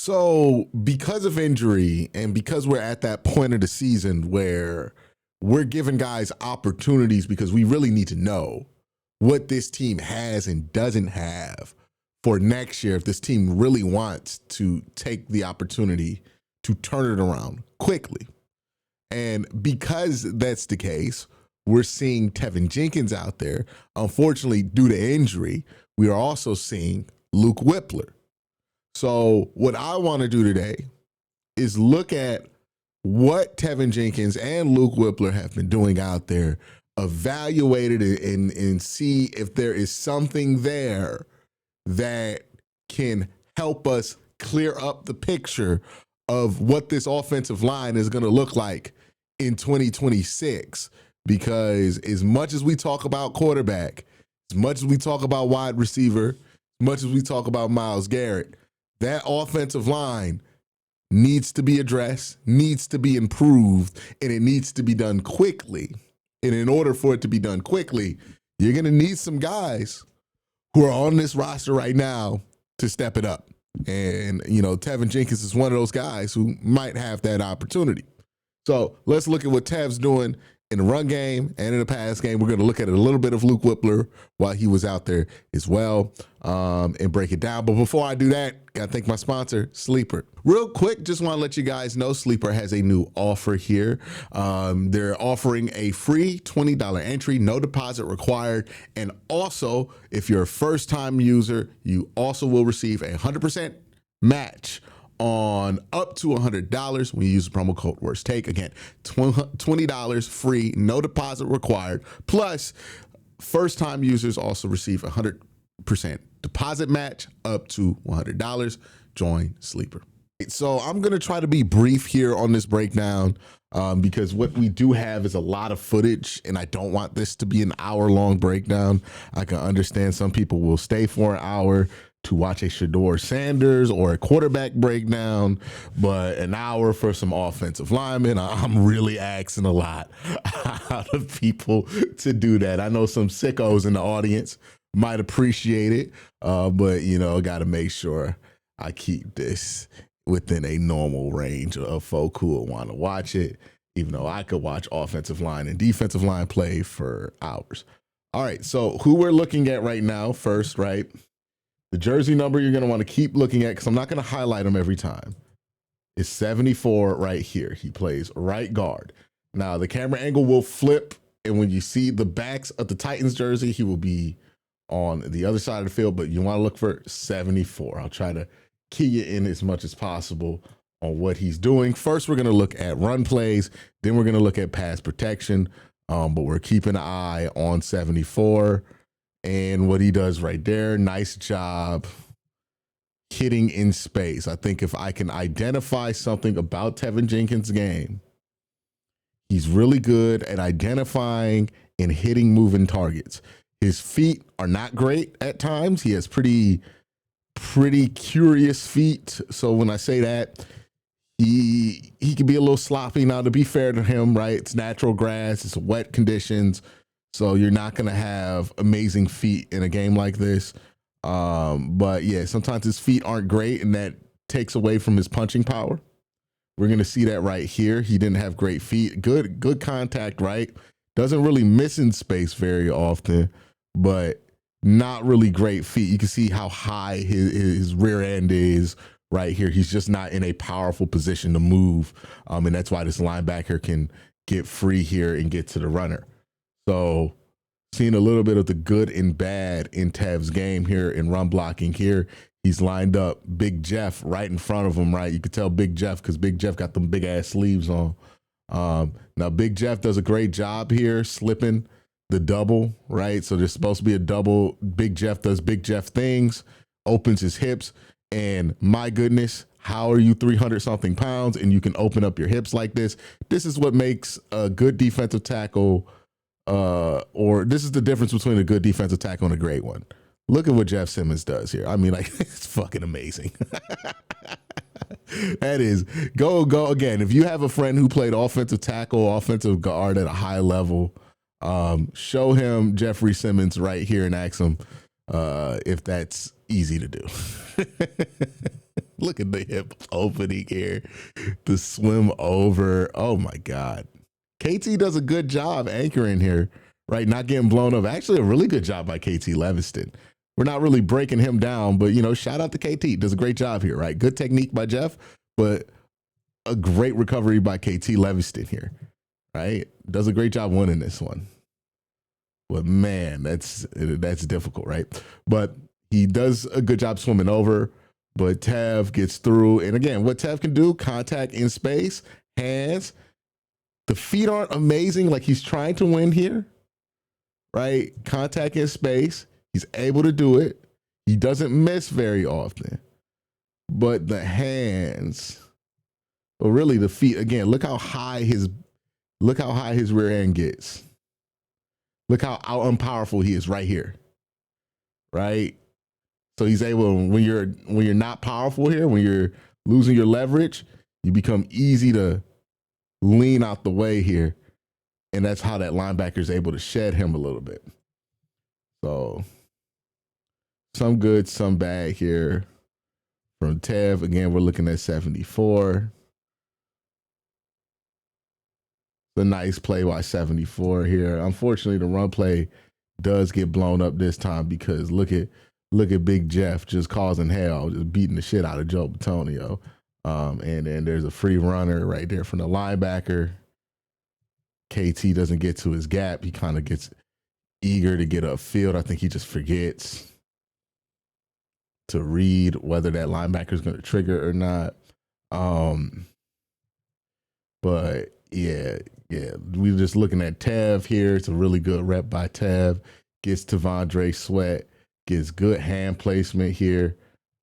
So, because of injury and because we're at that point of the season where we're giving guys opportunities because we really need to know what this team has and doesn't have for next year if this team really wants to take the opportunity to turn it around quickly. And because that's the case, we're seeing Teven Jenkins out there. Unfortunately, due to injury, we are also seeing Luke Whippler. So what I want to do today is look at what Teven Jenkins and Luke Whippler have been doing out there, evaluate it and see if there is something there that can help us clear up the picture of what this offensive line is going to look like in 2026. Because as much as we talk about quarterback, as much as we talk about wide receiver, as much as we talk about Myles Garrett, that offensive line needs to be addressed, needs to be improved, and it needs to be done quickly. And in order for it to be done quickly, you're going to need some guys who are on this roster right now to step it up. And, Teven Jenkins is one of those guys who might have that opportunity. So let's look at what Tev's doing in the run game and in the pass game. We're going to look at a little bit of Luke Whippler while he was out there as well, and break it down. But before I do that, got to thank my sponsor, Sleeper. Real quick, just want to let you guys know Sleeper has a new offer here. They're offering a free $20 entry, no deposit required. And also, if you're a first-time user, you also will receive a 100% match on up to $100 when you use the promo code Worst Take. Again, $20 free, no deposit required. Plus, first-time users also receive a 100% deposit match up to $100. Join Sleeper. So I'm going to try to be brief here on this breakdown because what we do have is a lot of footage, and I don't want this to be an hour-long breakdown. I can understand some people will stay for an hour to watch a Shedeur Sanders or a quarterback breakdown, but an hour for some offensive linemen, I'm really asking a lot out of people to do that. I know some sickos in the audience might appreciate it, but, got to make sure I keep this within a normal range of folk who will want to watch it, even though I could watch offensive line and defensive line play for hours. All right, so who we're looking at right now first, right? The jersey number you're going to want to keep looking at, because I'm not going to highlight him every time, is 74 right here. He plays right guard. Now, the camera angle will flip, and when you see the backs of the Titans jersey, he will be on the other side of the field, but you want to look for 74. I'll try to key you in as much as possible on what he's doing. First, we're going to look at run plays. Then we're going to look at pass protection, but we're keeping an eye on 74. And what he does right there, nice job hitting in space. I think if I can identify something about Teven Jenkins' game, he's really good at identifying and hitting moving targets. His feet are not great at times. He has pretty curious feet. So when I say that, he can be a little sloppy. Now, to be fair to him, right, it's natural grass, it's wet conditions. So you're not going to have amazing feet in a game like this. But yeah, sometimes his feet aren't great, and that takes away from his punching power. We're going to see that right here. He didn't have great feet. Good contact, right? Doesn't really miss in space very often, but not really great feet. You can see how high his rear end is right here. He's just not in a powerful position to move. And that's why this linebacker can get free here and get to the runner. So seeing a little bit of the good and bad in Tev's game here in run blocking here. He's lined up Big Jeff right in front of him, right? You could tell Big Jeff because Big Jeff got them big ass sleeves on. Now Big Jeff does a great job here slipping the double, right? So there's supposed to be a double. Big Jeff does Big Jeff things, opens his hips, and my goodness, how are you 300 something pounds and you can open up your hips like this? This is what makes a good defensive tackle. Or this is the difference between a good defensive tackle and a great one. Look at what Jeff Simmons does here. I mean, like, it's fucking amazing. That is, go again. If you have a friend who played offensive tackle, offensive guard at a high level, show him Jeffrey Simmons right here and ask him if that's easy to do. Look at the hip opening here. The swim over. Oh my God. KT does a good job anchoring here, right? Not getting blown up. Actually, a really good job by KT Leviston. We're not really breaking him down, but shout out to KT. Does a great job here, right? Good technique by Jeff, but a great recovery by KT Leviston here, right? Does a great job winning this one. But man, that's difficult, right? But he does a good job swimming over, but Tev gets through. And again, what Tev can do, contact in space, hands. The feet aren't amazing, like he's trying to win here, right? Contact in space. He's able to do it. He doesn't miss very often. But the hands, well, really the feet, again, look how high his rear end gets. Look how unpowerful he is right here, right? So he's able, when you're not powerful here, when you're losing your leverage, you become easy to lean out the way here. And that's how that linebacker is able to shed him a little bit. So some good, some bad here from Tev. Again, we're looking at 74. A nice play by 74 here. Unfortunately, the run play does get blown up this time because look at Big Jeff just causing hell, just beating the shit out of Joe Batonio. And then there's a free runner right there from the linebacker. KT doesn't get to his gap. He kind of gets eager to get upfield. I think he just forgets to read whether that linebacker is going to trigger or not. But yeah, we're just looking at Tev here. It's a really good rep by Tev. Gets Tavondre Sweat. Gets good hand placement here.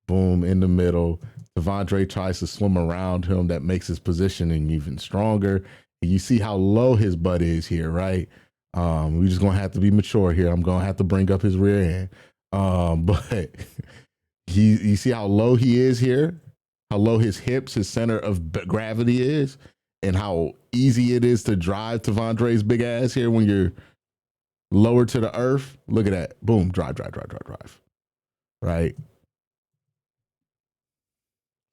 Boom, in the middle. Tavondre tries to swim around him. That makes his positioning even stronger. And you see how low his butt is here, right? We're just going to have to be mature here. I'm going to have to bring up his rear end. But you see how low he is here? How low his hips, his center of gravity is? And how easy it is to drive Tavondre's big ass here when you're lower to the earth. Look at that. Boom, drive. Right?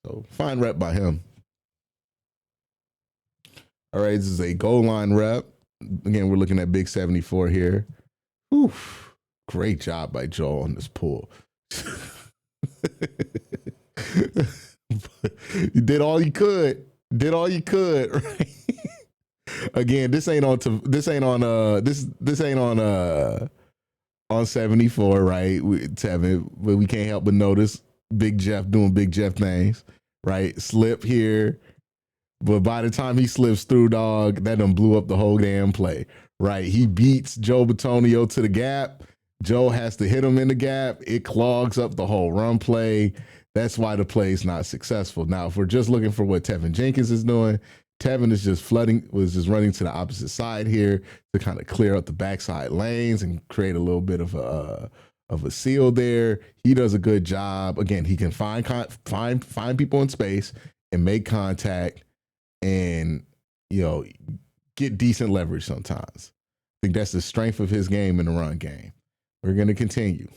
So fine rep by him. All right, this is a goal line rep. Again, we're looking at big 74 here. Oof, great job by Joel on this pull. You did all you could. Right? Again, this ain't on 74, right? Teven, but we can't help but notice Big Jeff doing Big Jeff things, right? Slip here, but by the time he slips through, dog, that done blew up the whole damn play, right? He beats Joe Batonio to the gap. Joe has to hit him in the gap. It clogs up the whole run play. That's why the play is not successful. Now, if we're just looking for what Teven Jenkins is doing, Teven is just running to the opposite side here to kind of clear up the backside lanes and create a little bit of a seal there. He does a good job. Again, he can find people in space and make contact and get decent leverage sometimes. I think that's the strength of his game in the run game. We're going to continue.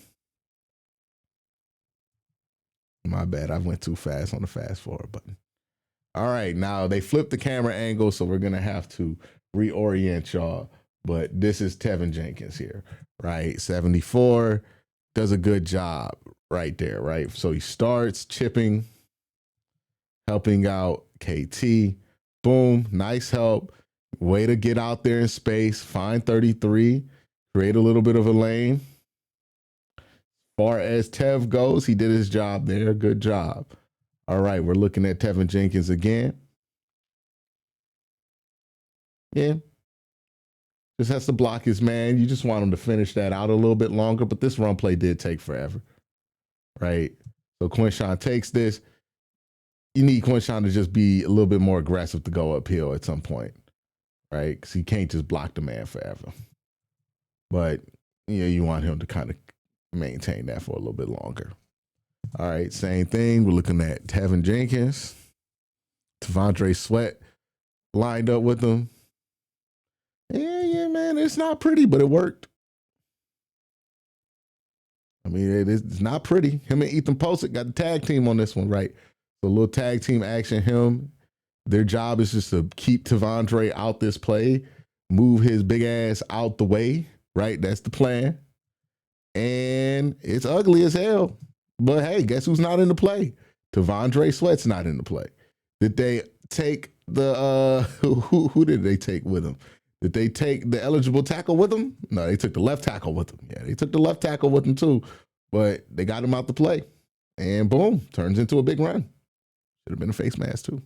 My bad. I went too fast on the fast forward button. All right. Now they flipped the camera angle, so we're going to have to reorient y'all. But this is Teven Jenkins here, right? 74 does a good job right there, right? So he starts chipping, helping out KT. Boom. Nice help. Way to get out there in space. Find 33. Create a little bit of a lane. Far as Tev goes, he did his job there. Good job. All right, we're looking at Teven Jenkins again. Yeah. Just has to block his man. You just want him to finish that out a little bit longer, but this run play did take forever, right? So Quinshawn takes this. You need Quinshawn to just be a little bit more aggressive to go uphill at some point, right? Because he can't just block the man forever. But, you want him to kind of maintain that for a little bit longer. All right, same thing. We're looking at Teven Jenkins. Tavondre Sweat lined up with him. Yeah, man, it's not pretty, but it worked. I mean, it's not pretty. Him and Ethan Posick got the tag team on this one, right? So a little tag team action. Their job is just to keep Tavondre out this play, move his big ass out the way. Right, that's the plan. And it's ugly as hell. But hey, guess who's not in the play? Tavondre Sweat's not in the play. Did they take the who did they take with them? Did they take the eligible tackle with them? No, they took the left tackle with them. Yeah, they took the left tackle with them too, but they got him out the play. And boom, turns into a big run. Should have been a face mask too.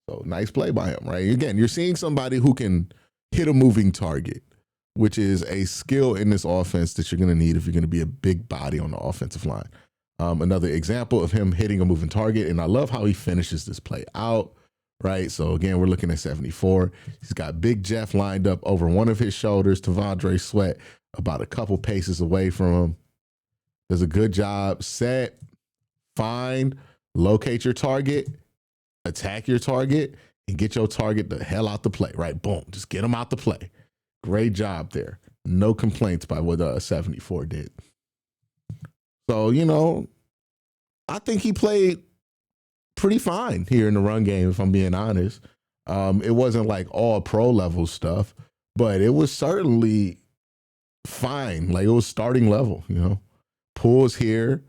So nice play by him, right? Again, you're seeing somebody who can hit a moving target, which is a skill in this offense that you're going to need if you're going to be a big body on the offensive line. Another example of him hitting a moving target, and I love how he finishes this play out, right? So again, we're looking at 74. He's got Big Jeff lined up over one of his shoulders, Tavondre Sweat about a couple paces away from him. Does a good job, set, find, locate your target, attack your target, and get your target the hell out the play, right? Boom, just get him out the play. Great job there. No complaints by what 74 did. So, I think he played pretty fine here in the run game, if I'm being honest. It wasn't like all pro level stuff, but it was certainly fine. Like it was starting level, Pulls here.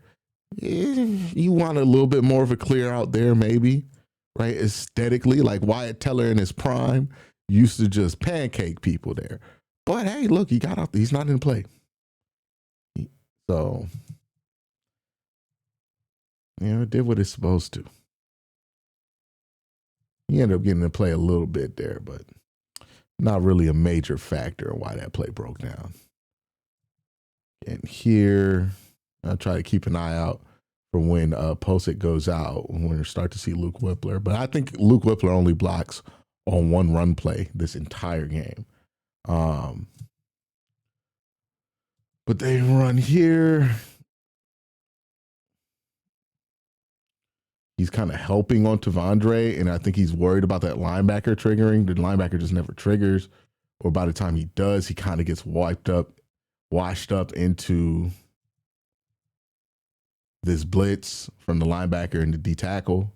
You want a little bit more of a clear out there, maybe, right? Aesthetically, like Wyatt Teller in his prime used to just pancake people there. But hey, look, he got out. He's not in play. So, it did what it's supposed to. He ended up getting to play a little bit there, but not really a major factor in why that play broke down. And here, I'll try to keep an eye out for when Posick goes out, when we start to see Luke Whippler. But I think Luke Whippler only blocks on one run play this entire game. But they run here. He's kind of helping on Tavondre, and I think he's worried about that linebacker triggering. The linebacker just never triggers, or by the time he does, he kind of gets washed up into this blitz from the linebacker and the D tackle.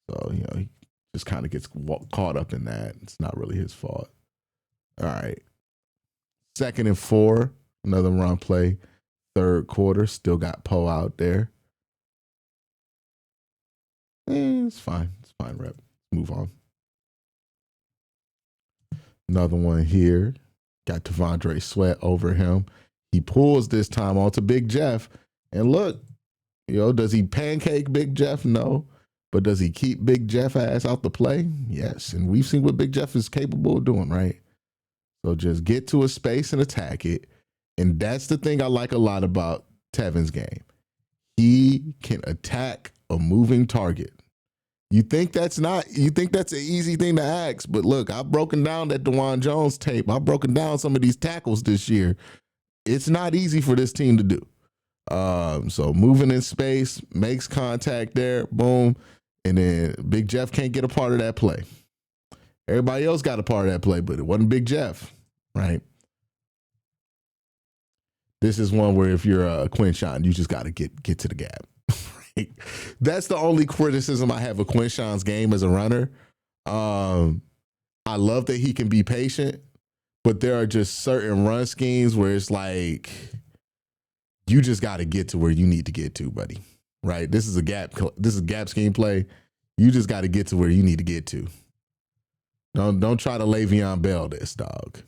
So, he just kind of gets caught up in that. It's not really his fault. All right. 2nd and 4, another run play. 3rd quarter, still got Poe out there. It's fine. It's fine, rep. Move on. Another one here. Got Tavondre Sweat over him. He pulls this time onto Big Jeff. And look, does he pancake Big Jeff? No. But does he keep Big Jeff ass out the play? Yes. And we've seen what Big Jeff is capable of doing, right? So just get to a space and attack it. And that's the thing I like a lot about Teven's game. He can attack a moving target. You think that's an easy thing to ask, but look, I've broken down that DeJuan Jones tape. I've broken down some of these tackles this year. It's not easy for this team to do. So moving in space, makes contact there, boom, and then Big Jeff can't get a part of that play. Everybody else got a part of that play, but it wasn't Big Jeff, right? This is one where if you're a Quinshawn, you just got to get to the gap. That's the only criticism I have of Quinshawn's game as a runner. I love that he can be patient, but there are just certain run schemes where it's like you just got to get to where you need to get to, buddy. Right? This is a gap scheme play. You just got to get to where you need to get to. Don't try to Le'Veon Bell this, dog,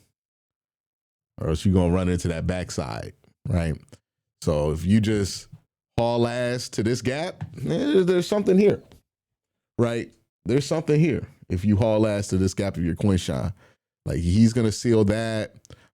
or else you're gonna run into that backside, right? So if you just haul ass to this gap, there's something here, right? There's something here. If you haul ass to this gap of your Quinshawn, like he's gonna seal that.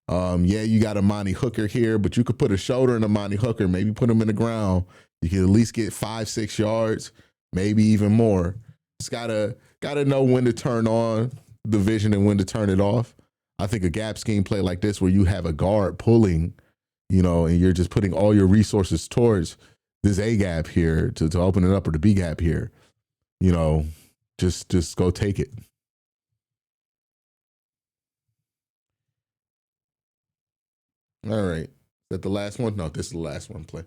You got Amani Hooker here, but you could put a shoulder in Amani Hooker, maybe put him in the ground. You can at least get 5-6 yards, maybe even more. It's gotta know when to turn on the vision and when to turn it off. I think a gap scheme play like this, where you have a guard pulling, and you're just putting all your resources towards this A gap here to open it up, or the B gap here, just go take it. All right. Is that the last one? No, this is the last one play.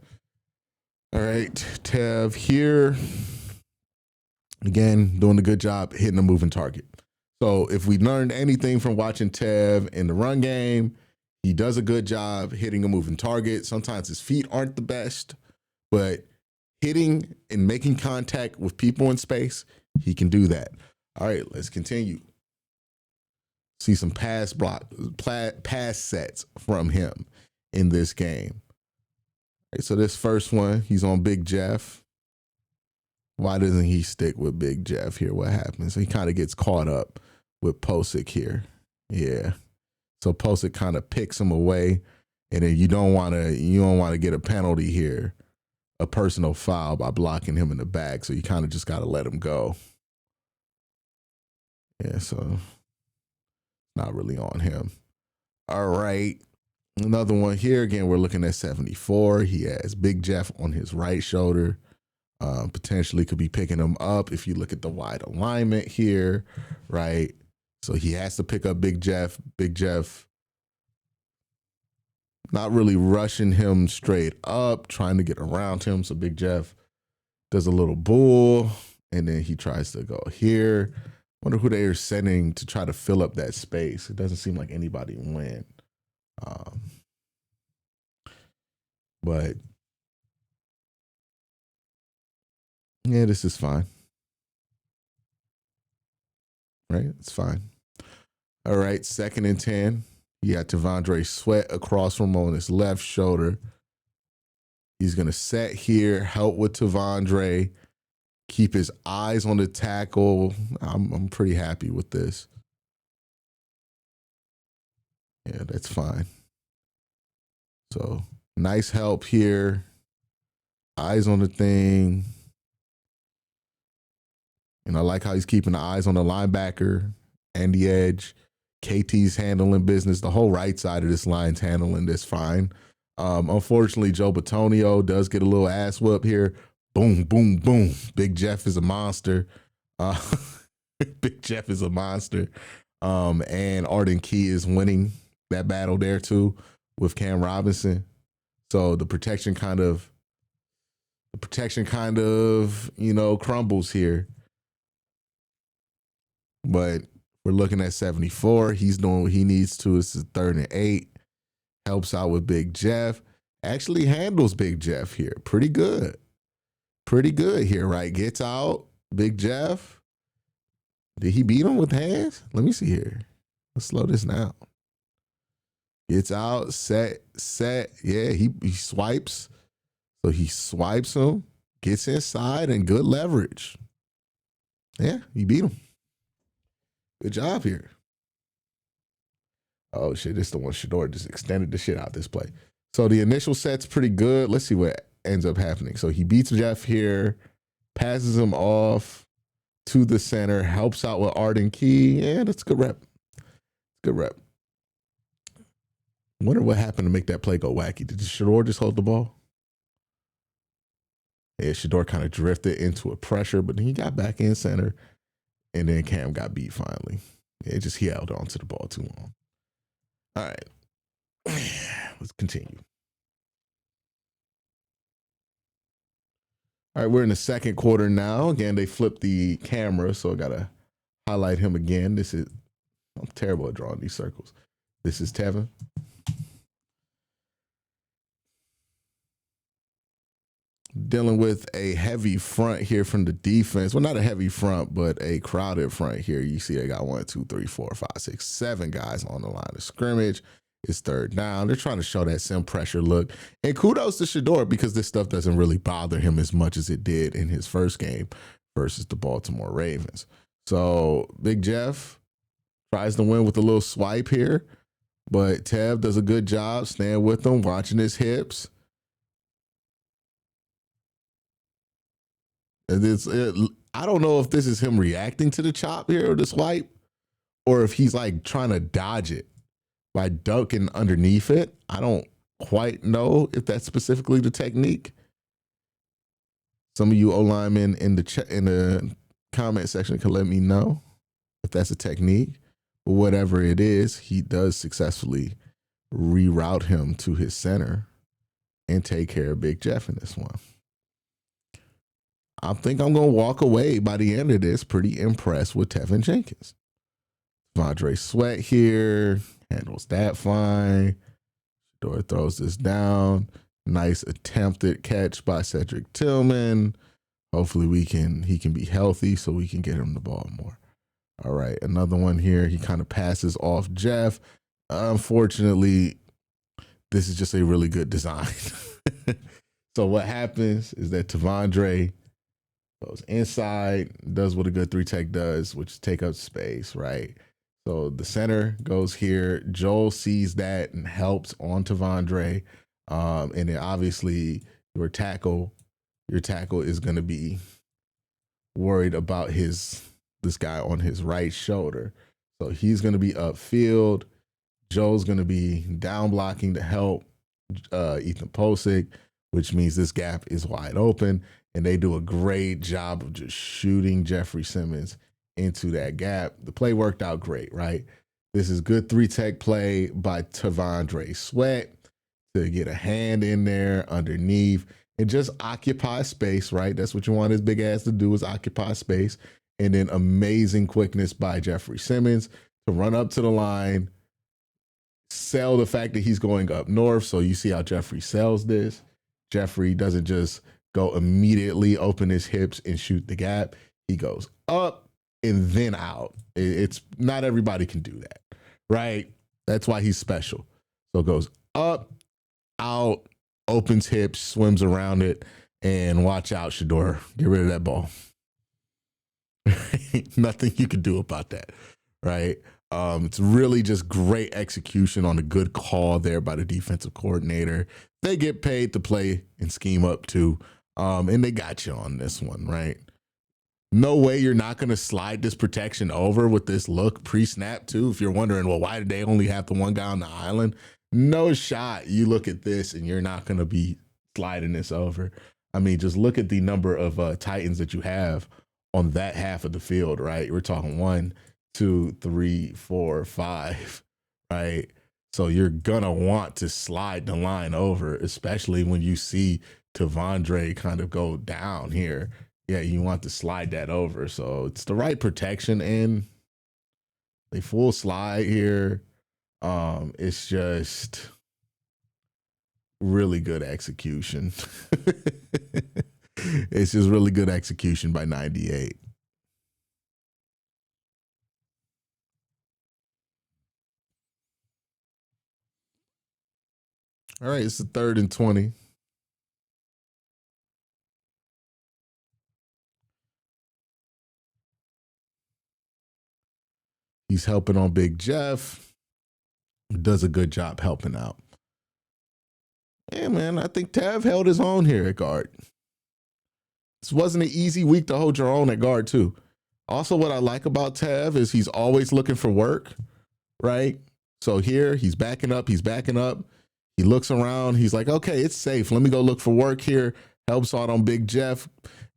All right, Tev here. Again, doing a good job hitting a moving target. So if we learned anything from watching Tev in the run game, he does a good job hitting a moving target. Sometimes his feet aren't the best, but hitting and making contact with people in space, he can do that. All right, let's continue. See some pass sets from him in this game. Right, so this first one, he's on Big Jeff. Why doesn't he stick with Big Jeff here? What happens? So he kind of gets caught up with Posick here. Yeah. So Posick kind of picks him away, and then you don't want to get a penalty here, a personal foul by blocking him in the back. So you kind of just got to let him go. Yeah. So not really on him. All right. Another one here. Again, we're looking at 74. He has Big Jeff on his right shoulder. Potentially could be picking him up if you look at the wide alignment here, right? So he has to pick up Big Jeff. Big Jeff not really rushing him straight up, trying to get around him. So Big Jeff does a little bull, and then he tries to go here. Wonder who they are sending to try to fill up that space. It doesn't seem like anybody went. But yeah, this is fine. Right? It's fine. All right, 2nd and 10. You got T'Vondre Sweat across from him on his left shoulder. He's going to set here, help with T'Vondre, keep his eyes on the tackle. I'm pretty happy with this. Yeah, that's fine. So nice help here. Eyes on the thing. And I like how he's keeping the eyes on the linebacker and the edge. KT's handling business. The whole right side of this line's handling this fine. Unfortunately, Joe Batonio does get a little ass whoop here. Boom, boom, boom. Big Jeff is a monster. Big Jeff is a monster. And Arden Key is winning that battle there too with Cam Robinson. So the protection kind of, crumbles here. But we're looking at 74. He's doing what he needs to. It's 3rd and 8. Helps out with Big Jeff. Actually handles Big Jeff here. Pretty good. Pretty good here, right? Gets out. Big Jeff. Did he beat him with hands? Let me see here. Let's slow this down. Gets out. Set. Yeah, he swipes. So he swipes him. Gets inside and good leverage. Yeah, he beat him. Good job here. Oh, shit. This is the one Shedeur just extended the shit out this play. So the initial set's pretty good. Let's see what ends up happening. So he beats Jeff here, passes him off to the center, helps out with Arden Key. Yeah, that's a good rep. Good rep. Wonder what happened to make that play go wacky. Did Shedeur just hold the ball? Yeah, Shedeur kind of drifted into a pressure, but then he got back in center. And then Cam got beat finally. He held on to the ball too long. All right. Let's continue. All right, we're in the 2nd quarter now. Again, they flipped the camera, so I got to highlight him again. I'm terrible at drawing these circles. This is Teven. Dealing with a heavy front here from the defense. Well, not a heavy front, but a crowded front here. You see they got 1, 2, 3, 4, 5, 6, 7 guys on the line of scrimmage. It's 3rd down. They're trying to show that sim pressure look. And kudos to Shedeur because this stuff doesn't really bother him as much as it did in his first game versus the Baltimore Ravens. So Big Jeff tries to win with a little swipe here, but Tev does a good job staying with him, watching his hips. I don't know if this is him reacting to the chop here or the swipe, or if he's like trying to dodge it by ducking underneath it. I don't quite know if that's specifically the technique. Some of you O-linemen in the comment section can let me know if that's a technique. But whatever it is, he does successfully reroute him to his center and take care of Big Jeff in this one. I think I'm going to walk away by the end of this pretty impressed with Teven Jenkins. T'Vondre Sweat here handles that fine. Shedeur throws this down. Nice attempted catch by Cedric Tillman. Hopefully he can be healthy so we can get him the ball more. All right, another one here. He kind of passes off Jeff. Unfortunately, this is just a really good design. So what happens is that T'Vondre goes inside, does what a good 3-tech does, which is take up space, right? So the center goes here. Joel sees that and helps on T'Vondre. And then obviously your tackle is going to be worried about this guy on his right shoulder. So he's going to be upfield. Joel's going to be down blocking to help Ethan Posick, which means this gap is wide open. And they do a great job of just shooting Jeffrey Simmons into that gap. The play worked out great, right? This is good 3-tech play by T'Vondre Sweat to get a hand in there underneath and just occupy space, right? That's what you want his big ass to do, is occupy space. And then amazing quickness by Jeffrey Simmons to run up to the line, sell the fact that he's going up north. So you see how Jeffrey sells this. Jeffrey doesn't just go immediately open his hips and shoot the gap. He goes up and then out. It's not everybody can do that, right? That's why he's special. So it goes up, out, opens hips, swims around it, and watch out, Shedeur. Get rid of that ball. Nothing you can do about that, right? It's really just great execution on a good call there by the defensive coordinator. They get paid to play and scheme up too, and they got you on this one, right? No way you're not going to slide this protection over with this look pre-snap too. If you're wondering, well, why did they only have the one guy on the island? No shot. You look at this and you're not going to be sliding this over. I mean, just look at the number of Titans that you have on that half of the field, right? We're talking 1, 2, 3, 4, 5, right? So you're going to want to slide the line over, especially when you see T'Vondre kind of go down here. Yeah, you want to slide that over. So it's the right protection and they full slide here. It's just really good execution. It's just really good execution by 98. All right, it's the 3rd and 20. He's helping on Big Jeff. Does a good job helping out. Yeah, man, I think Tev held his own here at guard. This wasn't an easy week to hold your own at guard, too. Also, what I like about Tev is he's always looking for work, right? So here, he's backing up. He looks around. He's like, okay, it's safe. Let me go look for work here. Helps out on Big Jeff.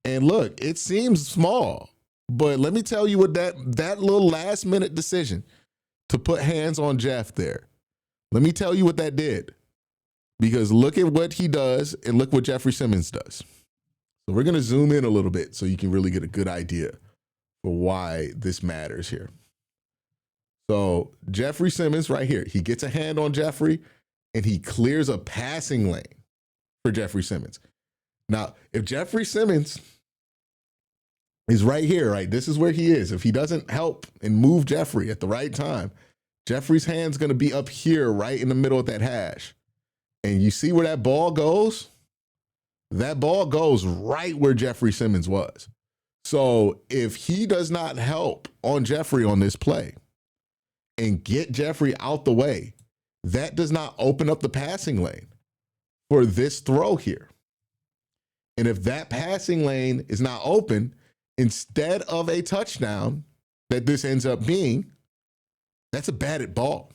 And look, it seems small, but let me tell you what that little last minute decision to put hands on Jeff there. Let me tell you what that did. Because look at what he does and look what Jeffrey Simmons does. So we're going to zoom in a little bit so you can really get a good idea for why this matters here. So Jeffrey Simmons right here, he gets a hand on Jeffrey and he clears a passing lane for Jeffrey Simmons. Now, if Jeffrey Simmons is right here, right, this is where he is. If he doesn't help and move Jeffrey at the right time, Jeffrey's hand's going to be up here right in the middle of that hash. And you see where that ball goes? That ball goes right where Jeffrey Simmons was. So if he does not help on Jeffrey on this play and get Jeffrey out the way, that does not open up the passing lane for this throw here. And if that passing lane is not open, instead of a touchdown that this ends up being, that's a batted ball.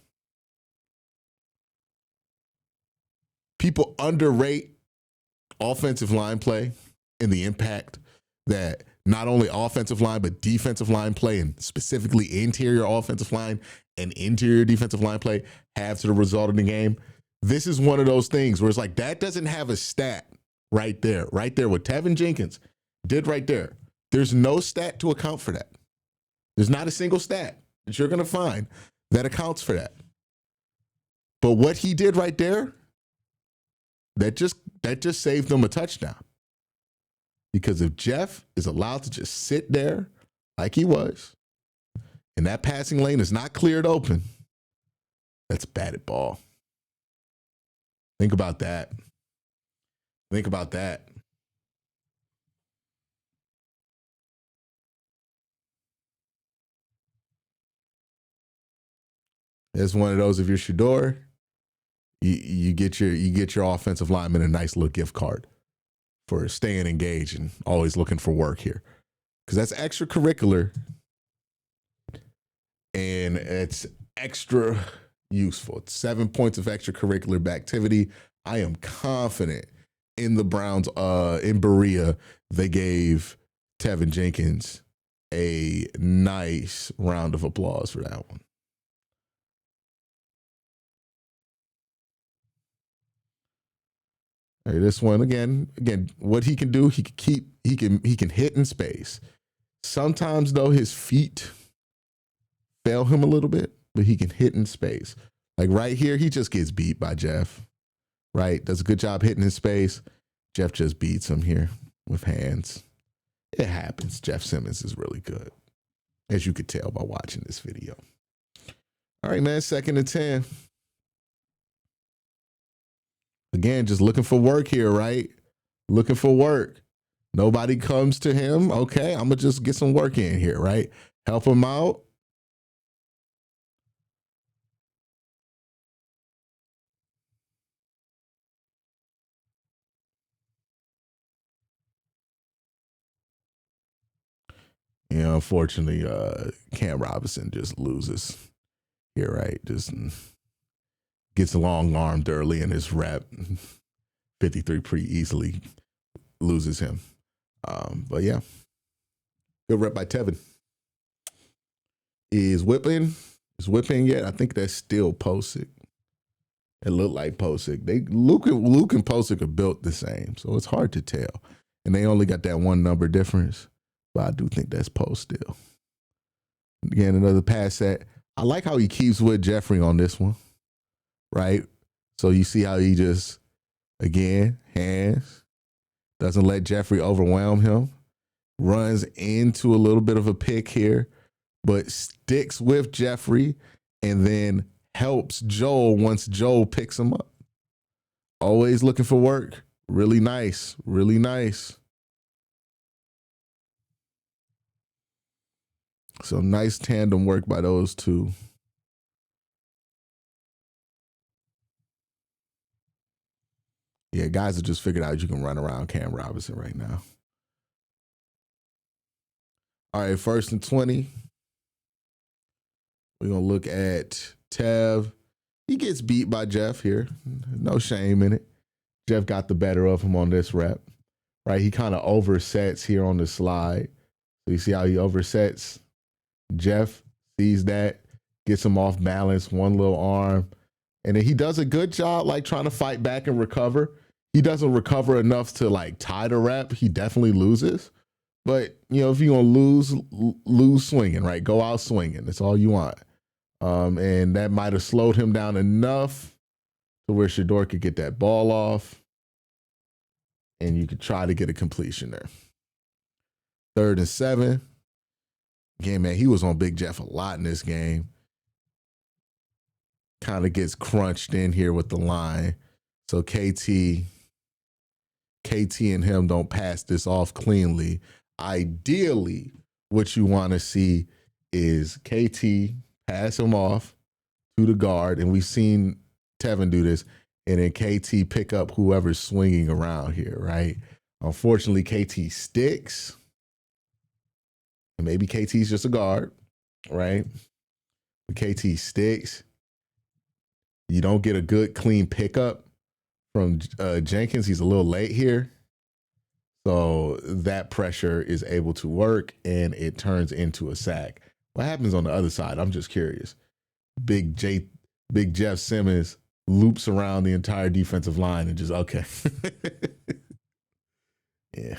People underrate offensive line play and the impact that not only offensive line, but defensive line play, and specifically interior offensive line and interior defensive line play have to the result of the game. This is one of those things where it's like, that doesn't have a stat right there with Teven Jenkins. did right there. There's no stat to account for that. There's not a single stat that you're going to find that accounts for that. But what he did right there, that just saved them a touchdown. Because if Jeff is allowed to just sit there like he was, and that passing lane is not cleared open, that's batted ball. Think about that. Think about that. It's one of those, if you're Shador, you get your offensive lineman a nice little gift card for staying engaged and always looking for work here. Because that's extracurricular and it's extra useful. It's 7 points of extracurricular activity. I am confident in the Browns, in Berea, they gave Teven Jenkins a nice round of applause for that one. All right, this one again, what he can do, he can hit in space. Sometimes though, his feet fail him a little bit, but he can hit in space. Like right here, he just gets beat by Jeff. Right, does a good job hitting in space. Jeff just beats him here with hands. It happens. Jeff Simmons is really good, as you could tell by watching this video. All right, man, 2nd and 10. Again, just looking for work here, right? Looking for work. Nobody comes to him. Okay, I'm going to just get some work in here, right? Help him out. You know, unfortunately, Cam Robinson just loses here, right? Just gets long-armed early in his rep. 53 pretty easily loses him. But yeah, good rep by Teven. Is whipping yet? I think that's still Posick. It looked like Posick. Luke and Posick are built the same, so it's hard to tell. And they only got that one number difference, but I do think that's Post still. Again, another pass set. I like how he keeps with Jeffrey on this one, right? So you see how he just, again, hands, doesn't let Jeffrey overwhelm him, runs into a little bit of a pick here, but sticks with Jeffrey and then helps Joel once Joel picks him up. Always looking for work. Really nice. Really nice. So nice tandem work by those two. Yeah, guys have just figured out you can run around Cam Robinson right now. All right, 1st and 20. We're going to look at Tev. He gets beat by Jeff here. No shame in it. Jeff got the better of him on this rep, right? He kind of oversets here on the slide. So you see how he oversets? Jeff sees that, gets him off balance, one little arm. And then he does a good job like trying to fight back and recover. He doesn't recover enough to like tie the rep. He definitely loses. But, you know, if you're going to lose swinging, right? Go out swinging. That's all you want. And that might have slowed him down enough to where Shador could get that ball off. And you could try to get a completion there. 3rd and 7. Again, man, he was on Big Jeff a lot in this game. Kind of gets crunched in here with the line. So KT and him don't pass this off cleanly. Ideally, what you want to see is KT pass him off to the guard, and we've seen Teven do this, and then KT pick up whoever's swinging around here, right? Unfortunately, KT sticks. And maybe KT's just a guard, right? But KT sticks. You don't get a good, clean pickup from Jenkins. He's a little late here. So that pressure is able to work, and it turns into a sack. What happens on the other side? I'm just curious. Big Jeff Simmons loops around the entire defensive line and just, okay. Yeah.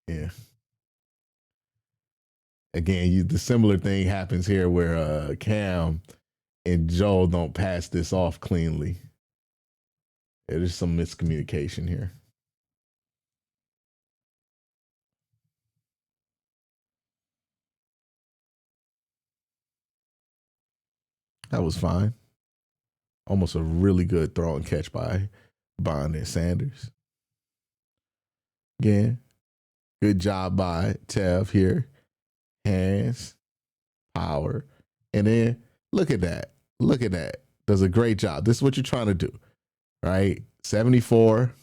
Yeah. Again, the similar thing happens here where Cam and Joel don't pass this off cleanly. There's some miscommunication here. That was fine. Almost a really good throw and catch by Bond and Sanders. Again, good job by Tev here. Hands, power. And then look at that. Look at that. Does a great job. This is what you're trying to do, right? 74.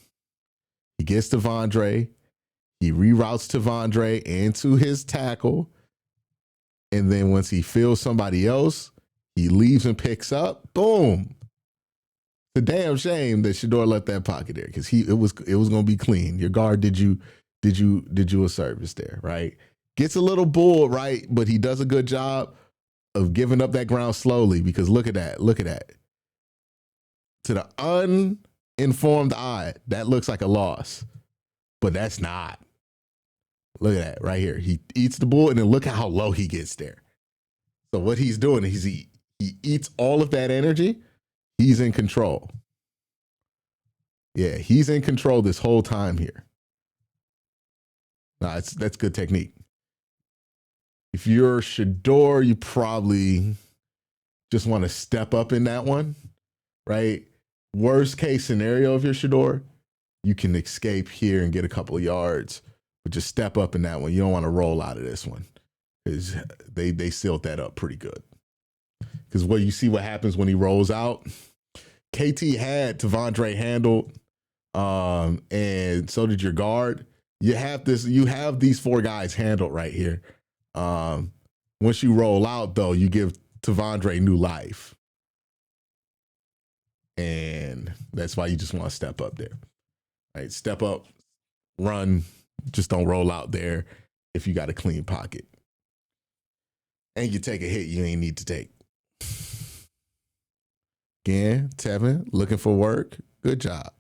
He gets to Vondre. He reroutes to Vondre into his tackle. And then once he feels somebody else, he leaves and picks up. Boom. It's a damn shame that Shador left that pocket there because it was gonna be clean. Your guard did you a service there, right? Gets a little bull, right? But he does a good job of giving up that ground slowly because look at that. Look at that. To the uninformed eye, that looks like a loss. But that's not. Look at that right here. He eats the bull and then look at how low he gets there. So what he's doing is he eats all of that energy. He's in control. Yeah, he's in control this whole time here. Nah, that's good technique. If you're Shador, you probably just want to step up in that one, right? Worst case scenario, if you're Shador, you can escape here and get a couple of yards, but just step up in that one. You don't want to roll out of this one because they sealed that up pretty good. Because what you see what happens when he rolls out, KT had Tavondre handled, and so did your guard. You have these four guys handled right here. Once you roll out, though, you give Tavondre new life. And that's why you just want to step up there. Right? Step up, run, just don't roll out there if you got a clean pocket. And you take a hit you ain't need to take. Again, Teven, looking for work. Good job.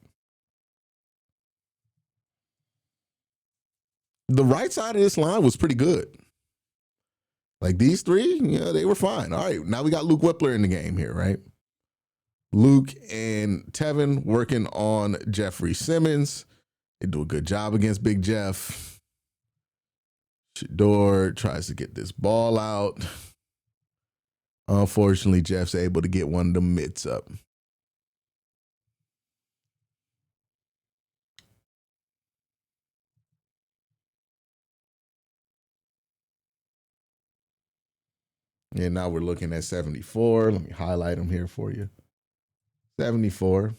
The right side of this line was pretty good. Like these three, they were fine. All right, now we got Luke Whippler in the game here, right? Luke and Teven working on Jeffrey Simmons. They do a good job against Big Jeff. Shador tries to get this ball out. Unfortunately, Jeff's able to get one of the mitts up. And now we're looking at 74. Let me highlight them here for you. 74.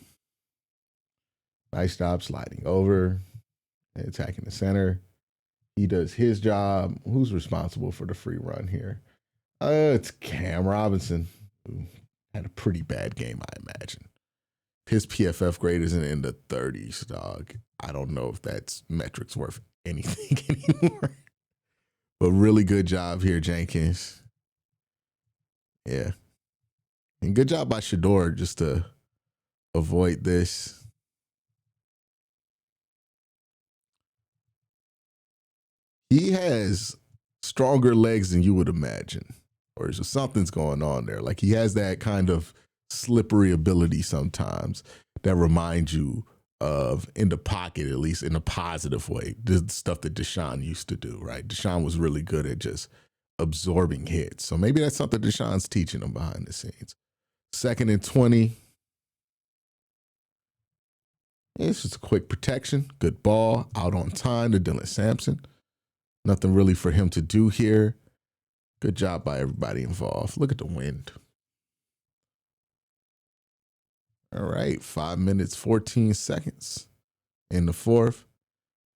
Nice job sliding over and attacking the center. He does his job. Who's responsible for the free run here? It's Cam Robinson, who had a pretty bad game, I imagine. His PFF grade isn't in the 30s, dog. I don't know if that's metrics worth anything anymore. But really good job here, Jenkins. Yeah. And good job by Shador just to avoid this. He has stronger legs than you would imagine. Or just something's going on there. Like he has that kind of slippery ability sometimes that reminds you of, in the pocket, at least in a positive way, the stuff that Deshaun used to do, right? Deshaun was really good at just absorbing hits. So maybe that's something Deshaun's teaching him behind the scenes. 2nd and 20. It's just a quick protection. Good ball. Out on time to Dylan Sampson. Nothing really for him to do here. Good job by everybody involved. Look at the wind. All right, 5 minutes, 14 seconds in the fourth.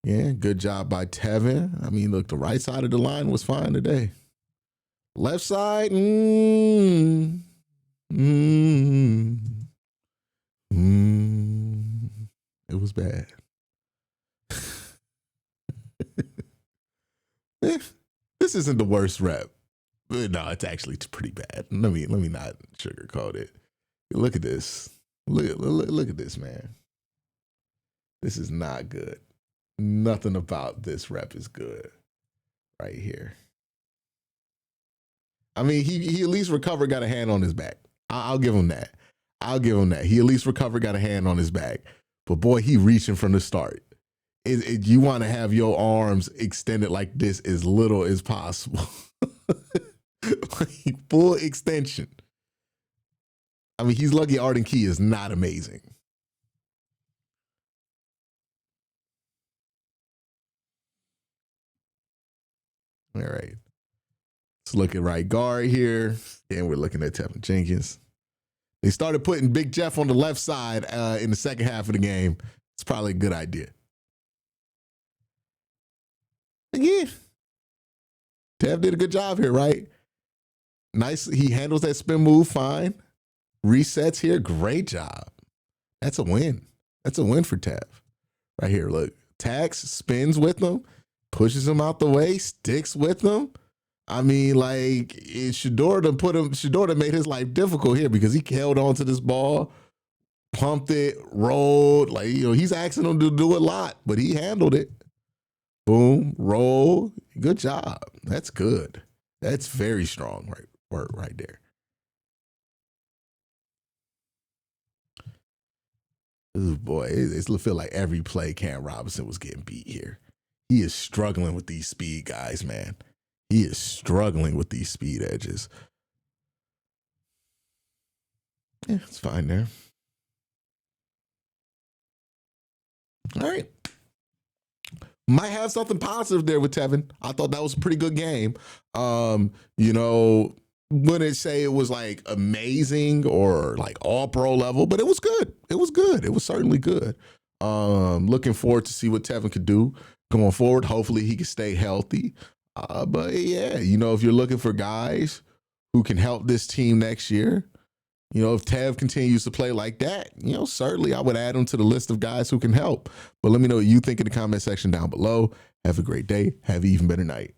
Yeah, good job by Teven. I mean, look, the right side of the line was fine today. Left side, it was bad. This isn't the worst rep. No, it's actually pretty bad. Let me not sugarcoat it. Look at this. Look at this, man. This is not good. Nothing about this rep is good right here. I mean, he at least recovered, got a hand on his back. I'll give him that. I'll give him that. He at least recovered, got a hand on his back. But boy, he reaching from the start. You want to have your arms extended like this as little as possible. Like full extension. I mean, he's lucky Arden Key is not amazing. All right. Let's look at right guard here. And we're looking at Teven Jenkins. They started putting Big Jeff on the left side in the second half of the game. It's probably a good idea. Again, Tev did a good job here, right? Nice. He handles that spin move fine. Resets here. Great job. That's a win. That's a win for Tev. Right here, look. Tax, spins with him, pushes him out the way, sticks with him. I mean, like, Shador made his life difficult here because he held on to this ball, pumped it, rolled. Like, he's asking him to do a lot, but he handled it. Boom, roll. Good job. That's good. That's very strong work right there. Ooh, boy, it feel like every play Cam Robinson was getting beat here. He is struggling with these speed guys, man. He is struggling with these speed edges. Yeah, it's fine there. All right. Might have something positive there with Teven. I thought that was a pretty good game. Wouldn't say it was like amazing or like all pro level, but it was good. It was good. It was certainly good. Looking forward to see what Teven could do going forward. Hopefully he can stay healthy. But yeah, if you're looking for guys who can help this team next year, if Tev continues to play like that, certainly I would add him to the list of guys who can help. But let me know what you think in the comment section down below. Have a great day. Have an even better night.